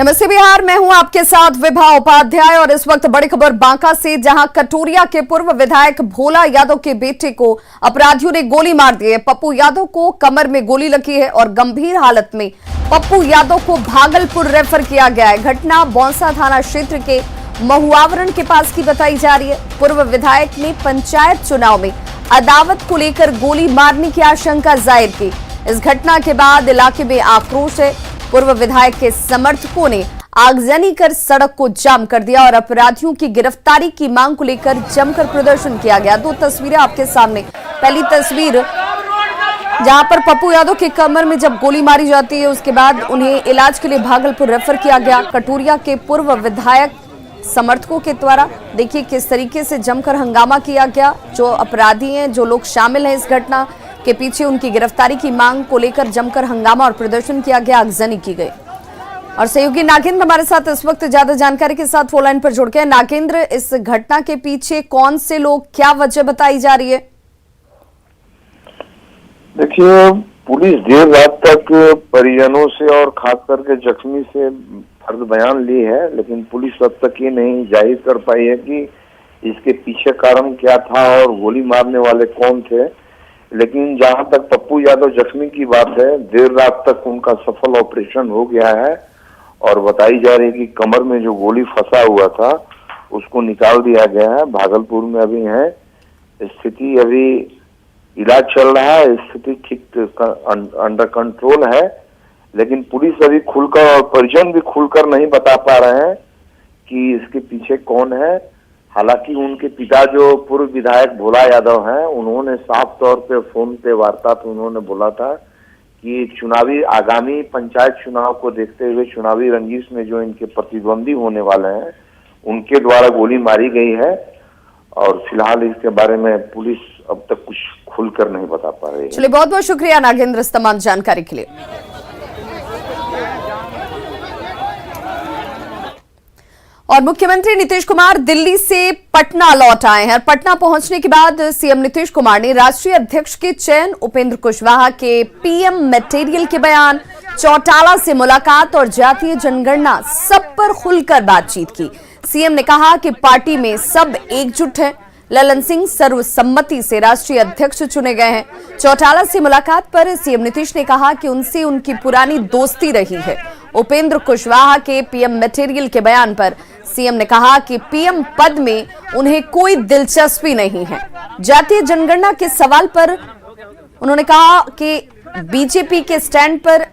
नमस्ते बिहार, मैं हूं आपके साथ विभा उपाध्याय और इस वक्त बड़ी खबर बांका से, जहां कटोरिया के पूर्व विधायक भोला यादव के बेटे को अपराधियों ने गोली मार दी है। पप्पू यादव को कमर में गोली लगी है और गंभीर हालत में पप्पू यादव को भागलपुर रेफर किया गया है। घटना बौंसा थाना क्षेत्र के महुआवरण के पास की बताई जा रही है। पूर्व विधायक ने पंचायत चुनाव में अदावत को लेकर गोली मारने की आशंका जाहिर की। इस घटना के बाद इलाके में आक्रोश है। पूर्व विधायक के समर्थकों ने आगजनी कर सड़क को जाम कर दिया और अपराधियों की गिरफ्तारी की मांग को लेकर जमकर प्रदर्शन किया गया। दो तस्वीरें आपके सामने। पहली तस्वीर जहां पर पप्पू यादव की कमर में जब गोली मारी जाती है, उसके बाद उन्हें इलाज के लिए भागलपुर रेफर किया गया। कटोरिया के पूर्व विधायक समर्थकों के द्वारा देखिए किस तरीके से जमकर हंगामा किया गया। जो अपराधी हैं, जो लोग शामिल हैं इस घटना के पीछे, उनकी गिरफ्तारी की मांग को लेकर जमकर हंगामा और प्रदर्शन किया गया, आगजनी की गई। और सहयोगी नागेंद्र हमारे साथ इस वक्त ज्यादा जानकारी के साथ फोन लाइन पर जुड़ गए। नागेंद्र, इस घटना के पीछे कौन से लोग, क्या वजह बताई जा रही है? देखिए, पुलिस देर रात तक परिजनों से और खास करके जख्मी से फर्द बयान ली है, लेकिन पुलिस अब तक ये नहीं जाहिर कर पाई है कि इसके पीछे कारण क्या था और गोली मारने वाले कौन थे। लेकिन जहां तक पप्पू यादव जख्मी की बात है, देर रात तक उनका सफल ऑपरेशन हो गया है और बताई जा रही है कि कमर में जो गोली फंसा हुआ था उसको निकाल दिया गया है। भागलपुर में अभी है, स्थिति अभी इलाज चल रहा है, स्थिति ठीक अंडर कंट्रोल है। लेकिन पुलिस अभी खुलकर और परिजन भी खुलकर नहीं बता पा रहे हैं कि इसके पीछे कौन है। हालांकि उनके पिता जो पूर्व विधायक भोला यादव हैं, उन्होंने साफ तौर पे फोन पे वार्ता तो उन्होंने बोला था कि चुनावी आगामी पंचायत चुनाव को देखते हुए चुनावी रंजिश में जो इनके प्रतिद्वंदी होने वाले हैं उनके द्वारा गोली मारी गई है। और फिलहाल इसके बारे में पुलिस अब तक कुछ खुलकर नहीं बता पा रही है। चलिए, बहुत बहुत शुक्रिया नागेंद्र इस तमाम जानकारी के लिए। और मुख्यमंत्री नीतीश कुमार दिल्ली से पटना लौट आए हैं। पटना पहुंचने के बाद सीएम नीतीश कुमार ने राष्ट्रीय अध्यक्ष के चयन, उपेंद्र कुशवाहा के पीएम मटेरियल के बयान, चौटाला से मुलाकात और जातीय जनगणना सब पर खुलकर बातचीत की। सीएम ने कहा कि पार्टी में सब एकजुट हैं। ललन सिंह सर्वसम्मति से राष्ट्रीय अध्यक्ष चुने गए हैं। चौटाला से मुलाकात पर सीएम नीतीश ने कहा कि उनसे उनकी पुरानी दोस्ती रही है। उपेंद्र कुशवाहा के पीएम मटेरियल के बयान पर सीएम ने कहा कि पीएम पद में उन्हें कोई दिलचस्पी नहीं है। जातीय जनगणना के सवाल पर उन्होंने कहा कि बीजेपी के स्टैंड पर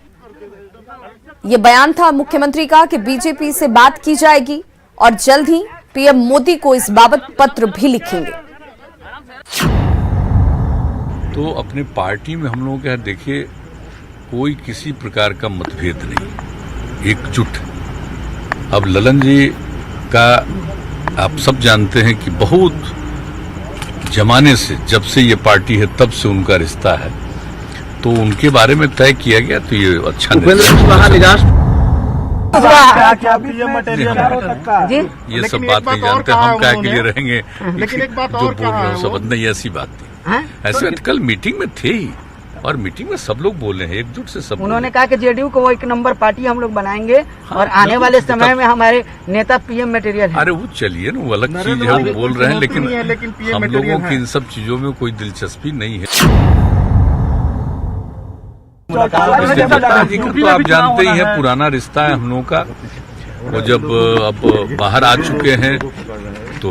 यह बयान था मुख्यमंत्री का कि बीजेपी से बात की जाएगी और जल्द ही पीएम मोदी को इस बाबत पत्र भी लिखेंगे। तो अपने पार्टी में हम लोगों के यहाँ देखिए कोई किसी प्रकार का मतभेद नहीं, एकजुट। अब ललन जी का आप सब जानते हैं कि बहुत जमाने से, जब से ये पार्टी है तब से उनका रिश्ता है, तो उनके बारे में तय किया गया। तो ये अच्छा ये सब बात नहीं जानते हम, क्या के लिए रहेंगे। लेकिन एक बात जो बोल रहे हो सब नहीं, ऐसी बात नहीं। ऐसे कल मीटिंग में थे ही, और मीटिंग में सब लोग बोले हैं एकजुट से सब। उन्होंने कहा कि जेडीयू को वो एक नंबर पार्टी हम लोग बनाएंगे। हाँ, और आने वाले समय में हमारे नेता पीएम मटेरियल है। अरे वो चलिए ना, वो अलग चीज है, वो बोल रहे हैं, लेकिन हम लोगों की इन सब चीजों में कोई दिलचस्पी नहीं है। तो आप जानते ही हैं, पुराना रिश्ता है हम लोगों का। वो जब अब बाहर आ चुके हैं तो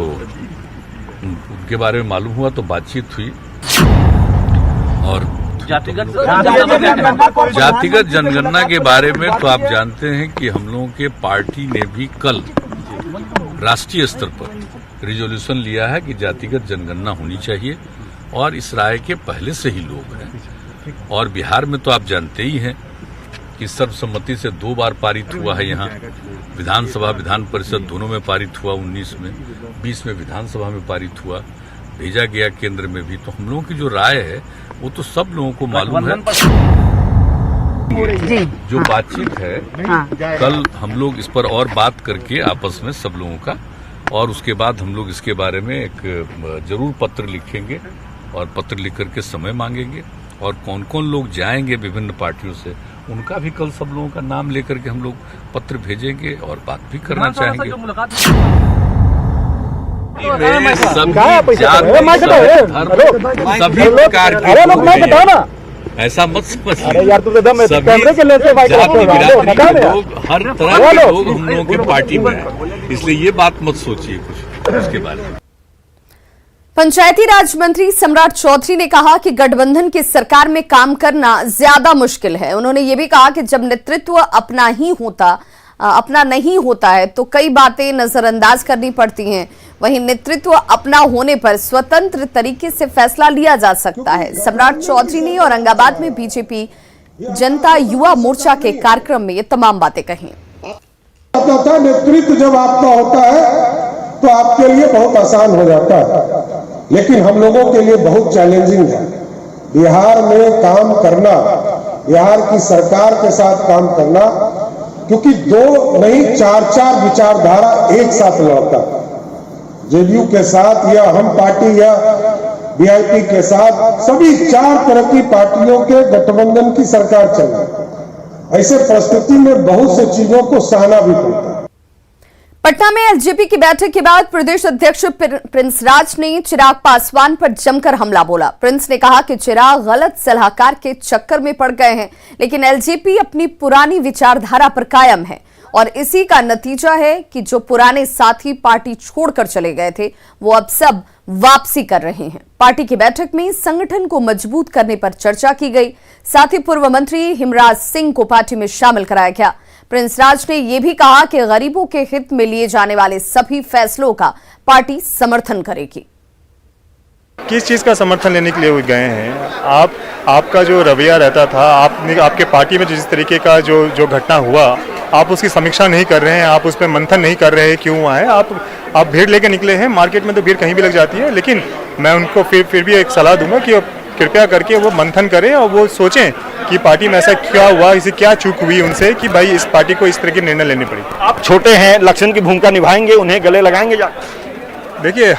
उनके बारे में मालूम हुआ तो बातचीत हुई। और जातिगत जनगणना के बारे में तो आप जानते हैं कि हम लोगों के पार्टी ने भी कल राष्ट्रीय स्तर पर रिजोल्यूशन लिया है कि जातिगत जनगणना होनी चाहिए, और इस राय के पहले से ही लोग हैं। और बिहार में तो आप जानते ही हैं कि सर्वसम्मति से 2 बार पारित हुआ है। यहाँ विधानसभा विधान परिषद दोनों में पारित हुआ, 19 में, 20 में विधानसभा में पारित हुआ, भेजा गया केंद्र में भी। तो हम लोगों की जो राय है वो तो सब लोगों को मालूम है। जो बातचीत है कल हम लोग इस पर और बात करके आपस में सब लोगों का, और उसके बाद हम लोग इसके बारे में एक जरूर पत्र लिखेंगे और पत्र लिख करके समय मांगेंगे। और कौन कौन लोग जाएंगे विभिन्न पार्टियों से उनका भी कल सब लोगों का नाम लेकर के हम लोग पत्र भेजेंगे और बात भी करना चाहेंगे। सभी जाति, सभी प्रकार के लोग हैं। ऐसा मत समझिए, हर तरह के लोग हम लोगों की पार्टी में हैं, इसलिए ये बात मत सोचिए कुछ उसके बारे में। पंचायती राज मंत्री सम्राट चौधरी ने कहा कि गठबंधन की सरकार में काम करना ज्यादा मुश्किल है। उन्होंने ये भी कहा कि जब नेतृत्व अपना नहीं होता है तो कई बातें नजरअंदाज करनी पड़ती हैं। वहीं नेतृत्व अपना होने पर स्वतंत्र तरीके से फैसला लिया जा सकता है। सम्राट चौधरी ने औरंगाबाद में बीजेपी जनता युवा मोर्चा के कार्यक्रम में ये तमाम बातें कही। नेतृत्व जब आपका होता है तो आपके लिए बहुत आसान हो जाता है, लेकिन हम लोगों के लिए बहुत चैलेंजिंग है। बिहार में काम करना, बिहार की सरकार के साथ काम करना, क्योंकि 2 नहीं 4 विचारधारा एक साथ लौटा, जेडीयू के साथ या हम पार्टी या वीआईपी के साथ, सभी 4 तरह की पार्टियों के गठबंधन की सरकार चल रही। ऐसे परिस्थिति में बहुत से चीजों को सहना भी पड़ता है। पटना में एलजेपी की बैठक के बाद प्रदेश अध्यक्ष प्रिंस राज ने चिराग पासवान पर जमकर हमला बोला। प्रिंस ने कहा कि चिराग गलत सलाहकार के चक्कर में पड़ गए हैं, लेकिन एलजेपी अपनी पुरानी विचारधारा पर कायम है और इसी का नतीजा है कि जो पुराने साथी पार्टी छोड़कर चले गए थे वो अब सब वापसी कर रहे हैं। पार्टी की बैठक में संगठन को मजबूत करने पर चर्चा की गई। साथ ही पूर्व मंत्री हिमराज सिंह को पार्टी में शामिल कराया गया। प्रिंस राज ने यह भी कहा कि गरीबों के हित में लिए जाने वाले सभी फैसलों का पार्टी समर्थन करेगी। किस चीज़ का समर्थन लेने के लिए गए हैं आप? आपका जो रवैया रहता था, आपके पार्टी में जिस तरीके का जो घटना हुआ, आप उसकी समीक्षा नहीं कर रहे हैं, आप उस पर मंथन नहीं कर रहे हैं क्यों हुआ है। आप भीड़ लेके निकले हैं। मार्केट में तो भीड़ कहीं भी लग जाती है, लेकिन मैं उनको फिर भी एक सलाह दूंगा कि कृपया करके वो मंथन करें और वो सोचें कि पार्टी में ऐसा क्या हुआ, इसे क्या चूक हुई उनसे कि भाई इस पार्टी को इस तरह के निर्णय लेने पड़े। आप छोटे हैं, लक्षण की भूमिका निभाएंगे, उन्हें गले लगाएंगे जा? देखिए,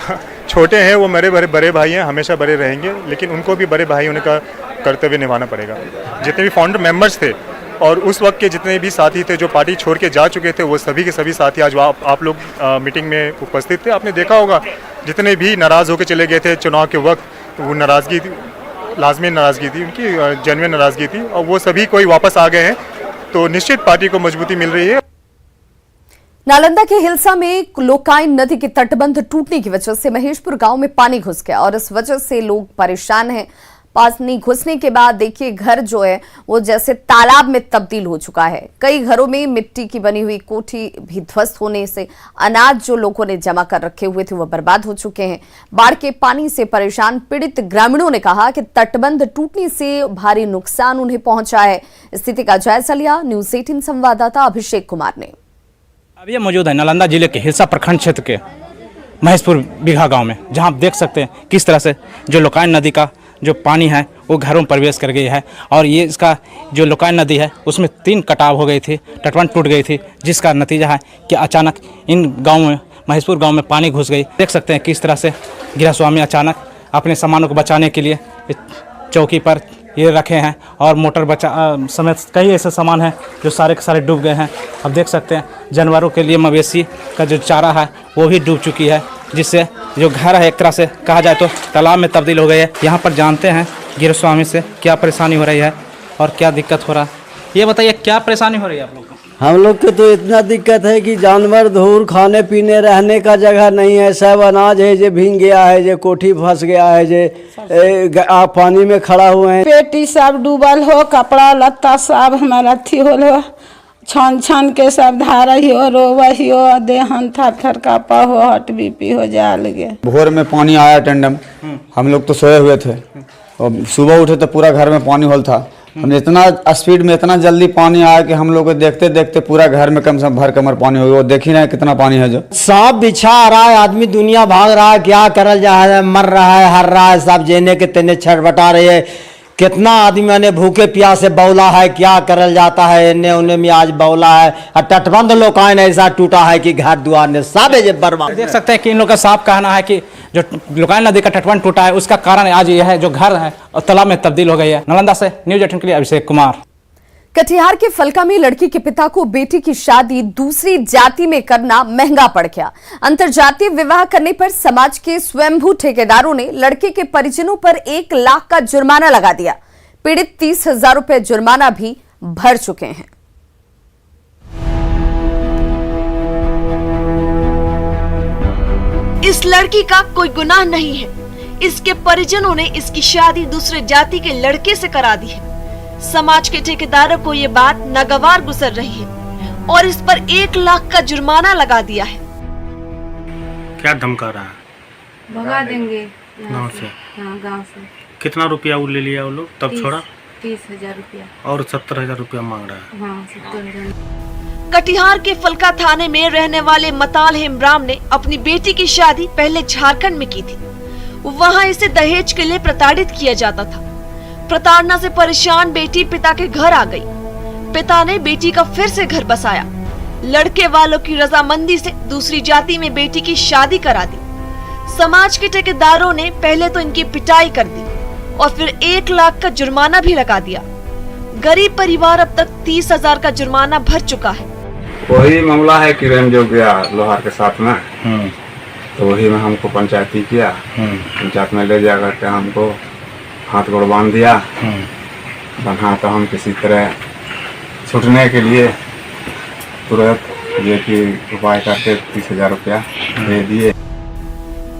छोटे हैं वो, मेरे बड़े भाई हैं, हमेशा बड़े रहेंगे, लेकिन उनको भी बड़े भाई होने का कर्तव्य निभाना पड़ेगा। जितने भी फाउंडर मेंबर्स थे और उस वक्त के जितने भी साथी थे जो पार्टी छोड़ के जा चुके थे, वो सभी के सभी साथी आज आप लोग मीटिंग में उपस्थित थे। आपने देखा होगा जितने भी नाराज़ होकर चले गए थे चुनाव के वक्त, वो नाराज़गी लाजमी नाराज़गी थी, उनकी जेन्युइन नाराज़गी थी, और वो सभी कोई वापस आ गए हैं, तो निश्चित पार्टी को मजबूती मिल रही है। नालंदा के हिलसा में लोकाइन नदी के तटबंध टूटने की वजह से महेशपुर गांव में पानी घुस गया और इस वजह से लोग परेशान हैं। पानी घुसने के बाद देखिए घर जो है वो जैसे तालाब में तब्दील हो चुका है। कई घरों में मिट्टी की बनी हुई कोठी भी ध्वस्त होने से अनाज जो लोगों ने जमा कर रखे हुए थे वो बर्बाद हो चुके हैं। बाढ़ के पानी से परेशान पीड़ित ग्रामीणों ने कहा कि तटबंध टूटने से भारी नुकसान उन्हें पहुंचा है। स्थिति का जायजा लिया न्यूज 18 संवाददाता अभिषेक कुमार ने। अब ये मौजूद है नालंदा जिले के हिलसा प्रखंड क्षेत्र के महेशपुर बीघा गांव में, जहां आप देख सकते हैं किस तरह से जो लोकाइन नदी का जो पानी है वो घरों में प्रवेश कर गई है। और ये इसका जो लोकाइन नदी है उसमें 3 कटाव हो गई थी, तटबंध टूट गई थी, जिसका नतीजा है कि अचानक इन गाँव में महेशपुर गाँव में पानी घुस गई। देख सकते हैं किस तरह से गृहस्वामी अचानक अपने सामानों को बचाने के लिए चौकी पर ये रखे हैं और मोटर समेत कई ऐसे सामान हैं जो सारे के सारे डूब गए हैं। अब देख सकते हैं जानवरों के लिए मवेशी का जो चारा है वो भी डूब चुकी है, जिससे जो घर है एक तरह से कहा जाए तो तालाब में तब्दील हो गई है। यहाँ पर जानते हैं गृहस्वामी से क्या परेशानी हो रही है और क्या दिक्कत हो रहा है। ये बताइए क्या परेशानी हो रही है आप लोग को? हम लोग को तो इतना दिक्कत है कि जानवर धूर खाने पीने रहने का जगह नहीं है। सब अनाज है जो भीग गया है, जो कोठी फंस गया है, जो आप पानी में खड़ा हुए हैं। पेटी सब डूबल हो, कपड़ा लत्ता सब हमारा अथी हो, छान छान के सब धारा ही हो, रोवही हो, देहन थर थर कापा हो, हट बीपी हो जा लगे। भोर में पानी आया टेंडम, हम लोग तो सोए हुए थे और सुबह उठे तो पूरा घर में पानी होल था। हम इतना स्पीड में इतना जल्दी पानी आया कि हम लोग को देखते देखते पूरा घर में कम से कम भर कमर पानी हो गया। देख ही रहे कितना पानी है। जो सांप बिछा आ रहा है, आदमी दुनिया भाग रहा है, क्या करल जा रहा है, मर रहा है, हर रहा है, सब जेने के तेने छटपटा रहे है। कितना आदमी ने भूखे प्यासे बौला है, क्या करल जाता है, इन्हें उन्हें में आज बौला है। और तटबंध लोकाइन ऐसा टूटा है कि घर द्वार ने सब बर्बाद। देख सकते हैं कि इन लोग का साफ कहना है कि जो लोकाइन नदी का तटबंध टूटा है उसका कारण आज यह है जो घर है और तालाब में तब्दील हो गई है। नालंदा से न्यूज 18 के लिए अभिषेक कुमार। कटिहार के फलका में लड़की के पिता को बेटी की शादी दूसरी जाति में करना महंगा पड़ गया। अंतरजातीय विवाह करने पर समाज के स्वयंभू ठेकेदारों ने लड़के के परिजनों पर 1 लाख का जुर्माना लगा दिया। पीड़ित 30,000 रुपए जुर्माना भी भर चुके हैं। इस लड़की का कोई गुनाह नहीं है। इसके परिजनों ने इसकी शादी दूसरे जाति के लड़के से करा दी है। समाज के ठेकेदारों को ये बात नागवार गुजर रही है और इस पर 1 लाख का जुर्माना लगा दिया है। क्या धमका रहा है? भगा देंगे गाँव से? हाँ, गाँव से। कितना रुपया वो ले लिया वो लोग तब छोड़ा? 30,000 रुपया और 70,000 रुपया मांग रहा है। हाँ, 70,000। कटिहार के फलका थाने में रहने वाले मताल हेमराम ने अपनी बेटी की शादी पहले झारखंड में की थी। वहां इसे दहेज के लिए प्रताड़ित किया जाता था। प्रताड़ना से परेशान बेटी पिता के घर आ गई। पिता ने बेटी का फिर से घर बसाया। लड़के वालों की रजामंदी से दूसरी जाति में बेटी की शादी करा दी। समाज के ठेकेदारों ने पहले तो इनकी पिटाई कर दी और फिर 1 लाख का जुर्माना भी लगा दिया। गरीब परिवार अब तक 30,000 का जुर्माना भर चुका है। वही मामला है कि रेम जो गया लोहार के साथ में, तो वही में हमको पंचायती किया। पंचायत में ले जा करके हमको हाथ गोड़ बांध दिया। बंधा तो हम किसी तरह छूटने के लिए तुरंत ये कि उपाय करके 30,000 रुपया दे दिए।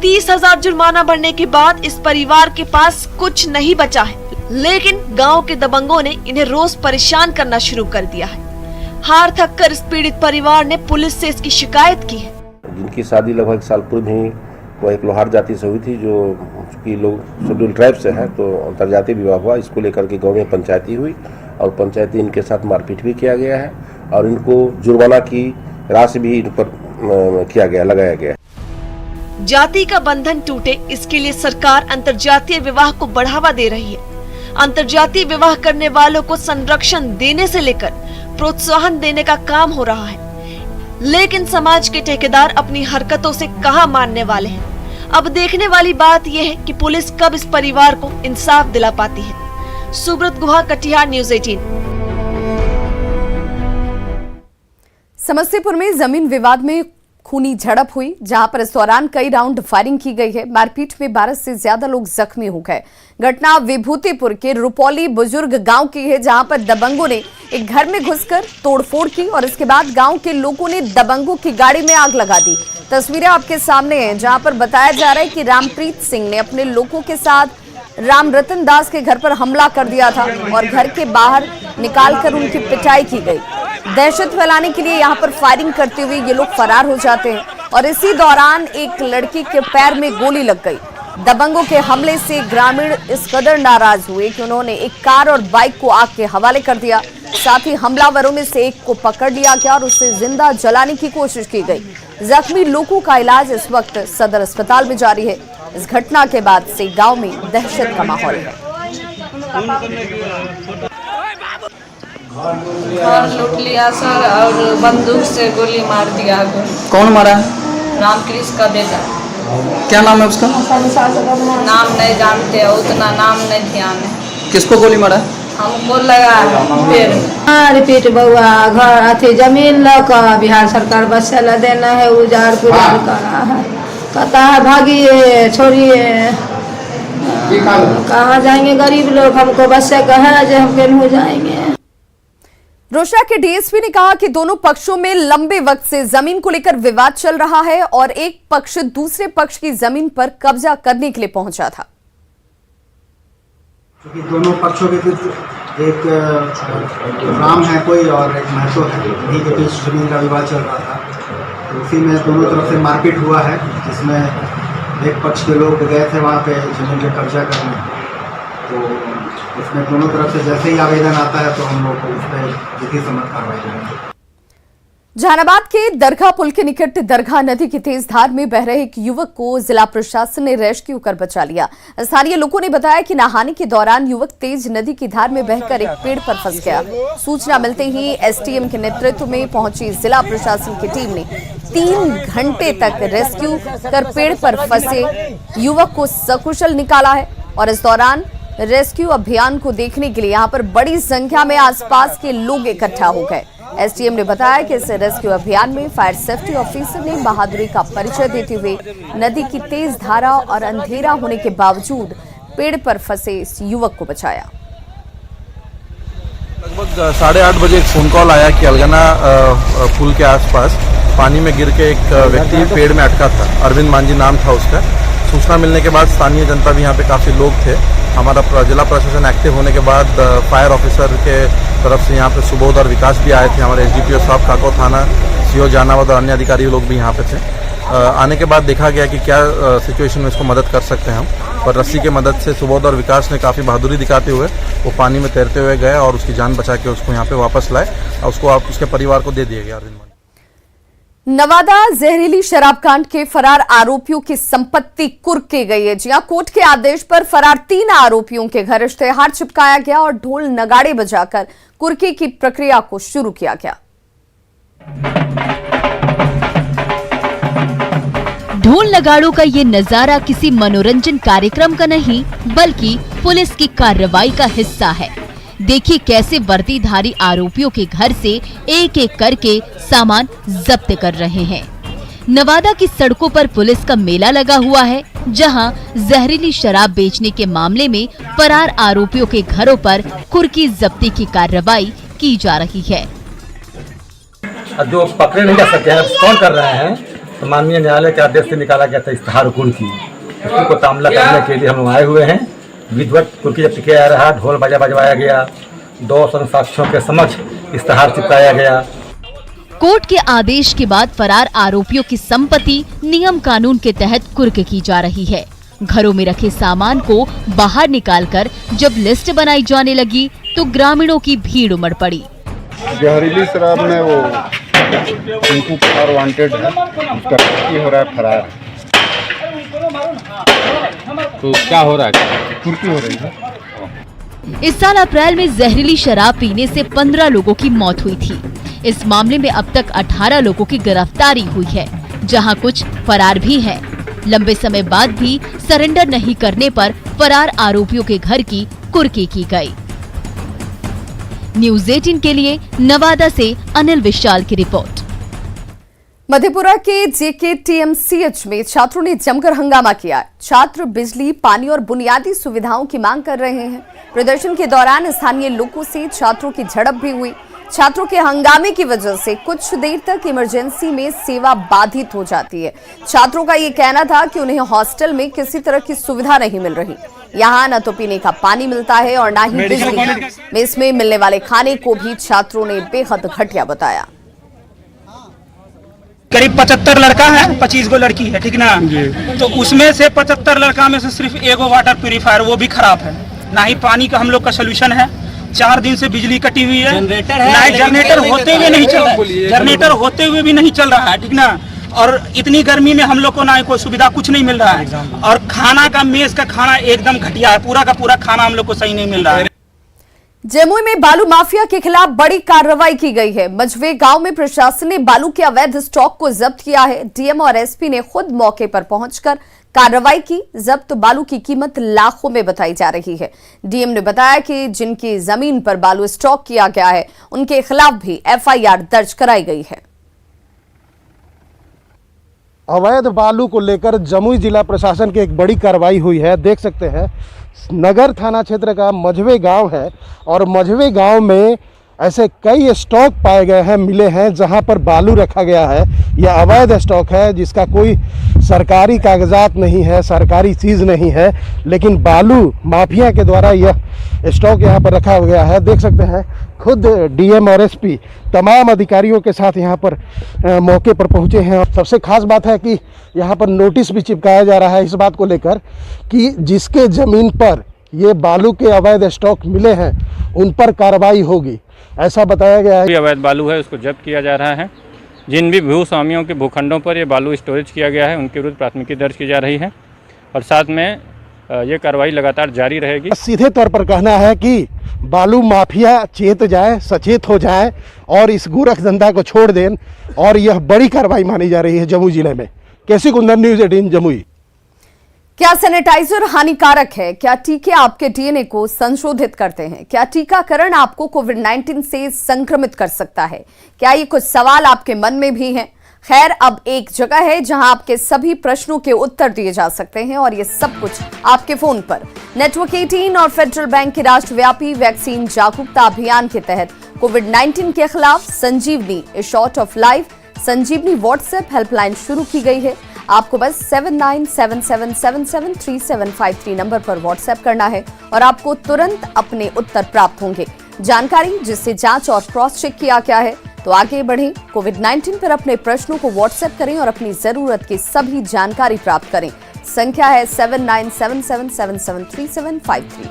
30,000 जुर्माना भरने के बाद इस परिवार के पास कुछ नहीं बचा है, लेकिन गांव के दबंगों ने इन्हें रोज परेशान करना शुरू कर दिया है। हार थक कर इस पीड़ित परिवार ने पुलिस से इसकी शिकायत की है। जिनकी शादी लगभग 1 साल पूर्व ही वो एक लोहार जाति से हुई थी, जो चूँकि लोग शेड्यूल ट्राइब से हैं, तो अंतर्जातीय विवाह हुआ। इसको लेकर के गांव में पंचायती हुई और पंचायती इनके साथ मारपीट भी किया गया है और इनको जुर्माना की राशि भी इन पर लगाया गया। जाति का बंधन टूटे, इसके लिए सरकार अंतर्जातीय विवाह को बढ़ावा दे रही है। अंतर्जातीय विवाह करने वालों को संरक्षण देने से लेकर प्रोत्साहन देने का काम हो रहा है, लेकिन समाज के ठेकेदार अपनी हरकतों से कहां मानने वाले हैं। अब देखने वाली बात यह है कि पुलिस कब इस परिवार को इंसाफ दिला पाती है। सुब्रत गुहा, कटिहार, न्यूज़ 18। समस्तीपुर में जमीन विवाद में खूनी झड़प हुई, जहां पर इस दौरान कई राउंड फायरिंग की गई है। मारपीट में 12 से ज्यादा लोग जख्मी हो गए। घटना विभूतिपुर के रुपौली बुजुर्ग गांव की है, जहां पर दबंगों ने एक घर में घुसकर तोड़फोड़ की और इसके बाद गांव के लोगों ने दबंगों की गाड़ी में आग लगा दी। तस्वीरें आपके सामने हैं, जहां पर बताया जा रहा है कि रामप्रीत सिंह ने अपने लोगों के साथ राम रतन दास के घर पर हमला कर दिया था और घर के बाहर निकालकर उनकी पिटाई की गई। दहशत फैलाने के लिए यहां पर फायरिंग करते हुए ये लोग फरार हो जाते हैं और इसी दौरान एक लड़की के पैर में गोली लग गई। दबंगों के हमले से ग्रामीण इस कदर नाराज हुए कि उन्होंने एक कार और बाइक को आग के हवाले कर दिया। साथ ही हमलावरों में से एक को पकड़ लिया गया और उसे जिंदा जलाने की कोशिश की गई। जख्मी लोगों का इलाज इस वक्त सदर अस्पताल में जारी है। इस घटना के बाद से गांव में दहशत का माहौल है। घर लूट लिया सर और बंदूक से गोली मार दिया। कौन मारा? रामकृष्ण का बेटा। क्या नाम है उसका? नाम नहीं जानते, उतना नाम नहीं ध्यान है। किसको गोली मारा? हमको लगा पेड़ में। रिपीट बउआ घर अथी जमीन लगा बिहार सरकार बस देना है, उजाड़ पुजाड़ करा है। कहता है भागिए छोड़िए, कहाँ जाएंगे गरीब लोग, हमको बस से कहा जो हम केन हो जाएंगे। रोशा के डीएसपी ने कहा कि दोनों पक्षों में लंबे वक्त से जमीन को लेकर विवाद चल रहा है और एक पक्ष दूसरे पक्ष की जमीन पर कब्जा करने के लिए पहुंचा था। क्योंकि दोनों पक्षों के बीच एक राम है कोई और एक महतो है, इन्हीं के बीच जमीन का विवाद चल रहा था। तो उसी में दोनों तरफ से मारपीट हुआ है, जिसमें एक पक्ष के लोग गए थे वहाँ पे जमीन पे कब्जा करने। तो इसमें दोनों तरफ से जैसे ही आवेदन आता है तो हम लोग को उस पर विधि सम्मत कार्रवाई करेंगे। जहानाबाद के दरगाह पुल के निकट दरगाह नदी की तेज धार में बह रहे एक युवक को जिला प्रशासन ने रेस्क्यू कर बचा लिया। स्थानीय लोगों ने बताया कि नहाने के दौरान युवक तेज नदी की धार में बहकर एक पेड़ पर फंस गया। सूचना मिलते ही एसडीएम के नेतृत्व में पहुंची जिला प्रशासन की टीम ने 3 घंटे तक रेस्क्यू कर पेड़ पर फंसे युवक को सकुशल निकाला है और इस दौरान रेस्क्यू अभियान को देखने के लिए यहां पर बड़ी संख्या में आसपास के लोग इकट्ठा हो गए। एसडीएम ने बताया कि इस रेस्क्यू अभियान में फायर सेफ्टी ऑफिसर ने बहादुरी का परिचय देते हुए नदी की तेज धारा और अंधेरा होने के बावजूद पेड़ पर फंसे इस युवक को बचाया। लगभग 8:30 बजे एक फोन कॉल आया कि अलगना पुल के आसपास पानी में गिर के एक व्यक्ति पेड़ में अटका था। अरविंद मांझी नाम था उसका। सूचना मिलने के बाद स्थानीय जनता भी यहाँ पे काफ़ी लोग थे। हमारा जिला प्रशासन एक्टिव होने के बाद फायर ऑफिसर के तरफ से यहाँ पे सुबोध और विकास भी आए थे। हमारे एसडीपीओ साहब, काको थाना, सीओ जानावद और अन्य अधिकारी लोग भी यहाँ पे थे। आने के बाद देखा गया कि क्या सिचुएशन में इसको मदद कर सकते हैं हम, और रस्सी के मदद से सुबोध और विकास ने काफ़ी बहादुरी दिखाते हुए वो पानी में तैरते हुए गए और उसकी जान बचा के उसको यहाँ पे वापस लाए और उसको उसके परिवार को दे दिया गया। नवादा जहरीली शराब कांड के फरार आरोपियों की संपत्ति कुर्क की गई है। जी हां, कोर्ट के आदेश पर फरार 3 आरोपियों के घर इश्तेहार चिपकाया गया और ढोल नगाड़े बजाकर कुर्की की प्रक्रिया को शुरू किया गया। ढोल नगाड़ों का ये नजारा किसी मनोरंजन कार्यक्रम का नहीं बल्कि पुलिस की कार्रवाई का हिस्सा है। देखिए कैसे वर्दीधारी आरोपियों के घर से एक एक करके सामान जब्त कर रहे हैं। नवादा की सड़कों पर पुलिस का मेला लगा हुआ है, जहां जहरीली शराब बेचने के मामले में फरार आरोपियों के घरों पर कुर्की जब्ती की कार्रवाई की जा रही है। जो पकड़े नहीं जा सके हैं, कौन कर रहे हैं, तो माननीय न्यायालय के आदेश से निकाला गया था इश्तेहार कुर्की। उसको तामला करने के लिए हम आए हुए हैं। विधिवत कुर्की जब्त किया जा रहा, ढोल बाजा बजवाया गया, 2 साक्ष्यों के समक्ष इश्तेहार चिपकाया गया। कोर्ट के आदेश के बाद फरार आरोपियों की संपत्ति नियम कानून के तहत कुर्क की जा रही है। घरों में रखे सामान को बाहर निकालकर जब लिस्ट बनाई जाने लगी तो ग्रामीणों की भीड़ उमड़ पड़ी। जहरीली शराब में वो उनको फरार वांटेड है, उसका कुर्की हो रहा है, फरार। तो क्या हो रहा है? कुर्की हो रही है। इस साल अप्रैल में जहरीली शराब पीने से 15 लोगों की मौत हुई थी। इस मामले में अब तक 18 लोगों की गिरफ्तारी हुई है, जहां कुछ फरार भी हैं। लंबे समय बाद भी सरेंडर नहीं करने पर फरार आरोपियों के घर की कुर्की की गई। न्यूज़ 18 के लिए नवादा से अनिल विशाल की रिपोर्ट। मधेपुरा के JKTMCH में छात्रों ने जमकर हंगामा किया। छात्र बिजली, पानी और बुनियादी सुविधाओं की मांग कर रहे हैं। प्रदर्शन के दौरान स्थानीय लोगों से छात्रों की झड़प भी हुई। छात्रों के हंगामे की वजह से कुछ देर तक इमरजेंसी में सेवा बाधित हो जाती है। छात्रों का ये कहना था कि उन्हें हॉस्टल में किसी तरह की सुविधा नहीं मिल रही। यहाँ न तो पीने का पानी मिलता है और न ही बिजली। मेस में मिलने वाले खाने को भी छात्रों ने बेहद घटिया बताया। करीब 75 लड़का है, 25 गो लड़की है, ठीक ना? तो उसमें से 75 लड़का में से सिर्फ एगो वाटर प्यूरिफायर, वो भी खराब है। ना ही पानी का हम लोग का सोल्यूशन है। 4 दिन से बिजली कटी हुई है, जनरेटर होते हुए नहीं चल रहा है, जनरेटर होते हुए भी नहीं चल रहा है, ठीक ना? और इतनी गर्मी में हम लोग को ना कोई सुविधा कुछ नहीं मिल रहा है। और खाना का, मेस का खाना एकदम घटिया है, पूरा का पूरा खाना हम लोग को सही नहीं मिल रहा है। जमुई में बालू माफिया के खिलाफ बड़ी कार्रवाई की गई है। मझवे गांव में प्रशासन ने बालू के अवैध स्टॉक को जब्त किया है। डीएम और एसपी ने खुद मौके पर पहुंचकर कार्रवाई की। जब्त बालू की कीमत लाखों में बताई जा रही है। डीएम ने बताया कि जिनकी जमीन पर बालू स्टॉक किया गया है उनके खिलाफ भी एफआईआर दर्ज कराई गई है। अवैध बालू को लेकर जमुई जिला प्रशासन की एक बड़ी कार्रवाई हुई है। देख सकते हैं नगर थाना क्षेत्र का मझवे गांव है और मझवे गांव में ऐसे कई स्टॉक पाए गए हैं, मिले हैं, जहां पर बालू रखा गया है। यह अवैध स्टॉक है जिसका कोई सरकारी कागजात नहीं है, सरकारी चीज़ नहीं है, लेकिन बालू माफिया के द्वारा यह स्टॉक यहां पर रखा गया है। देख सकते हैं खुद डीएम और एसपी तमाम अधिकारियों के साथ यहां पर मौके पर पहुंचे हैं। और सबसे खास बात है कि यहां पर नोटिस भी चिपकाया जा रहा है इस बात को लेकर कि जिसके ज़मीन पर ये बालू के अवैध स्टॉक मिले हैं उन पर कार्रवाई होगी, ऐसा बताया गया है। अवैध बालू है उसको जब्त किया जा रहा है। जिन भी भूस्वामियों के भूखंडों पर ये बालू स्टोरेज किया गया है उनके विरुद्ध प्राथमिकी दर्ज की जा रही है और साथ में ये कार्रवाई लगातार जारी रहेगी। सीधे तौर पर कहना है कि बालू माफिया चेत जाए, सचेत हो जाए और इस गोरख धंधा को छोड़ दें और यह बड़ी कार्रवाई मानी जा रही है जमुई जिले में। केसी कुंदन, न्यूज़ 18 जमुई। क्या सैनिटाइजर हानिकारक है? क्या टीके आपके डीएनए को संशोधित करते हैं? क्या टीकाकरण आपको कोविड-19 से संक्रमित कर सकता है? क्या ये कुछ सवाल आपके मन में भी हैं? खैर, अब एक जगह है जहां आपके सभी प्रश्नों के उत्तर दिए जा सकते हैं और ये सब कुछ आपके फोन पर। नेटवर्क 18 और फेडरल बैंक के राष्ट्रव्यापी वैक्सीन जागरूकता अभियान के तहत कोविड-19 के खिलाफ Sanjeevani a shot of life Sanjeevani WhatsApp helpline शुरू की गई है। आपको बस 7977773753 नंबर पर व्हाट्सएप करना है और आपको तुरंत अपने उत्तर प्राप्त होंगे। जानकारी जिससे जांच और क्रॉस चेक किया गया है। तो आगे बढ़ें, कोविड-19 पर अपने प्रश्नों को व्हाट्सएप करें और अपनी जरूरत की सभी जानकारी प्राप्त करें। संख्या है 7977773753।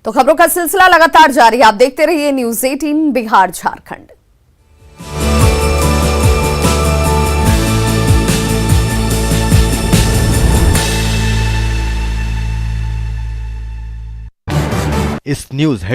तो खबरों का सिलसिला लगातार जारी है। आप देखते रहिए न्यूज़ 18 बिहार झारखंड। इस न्यूज़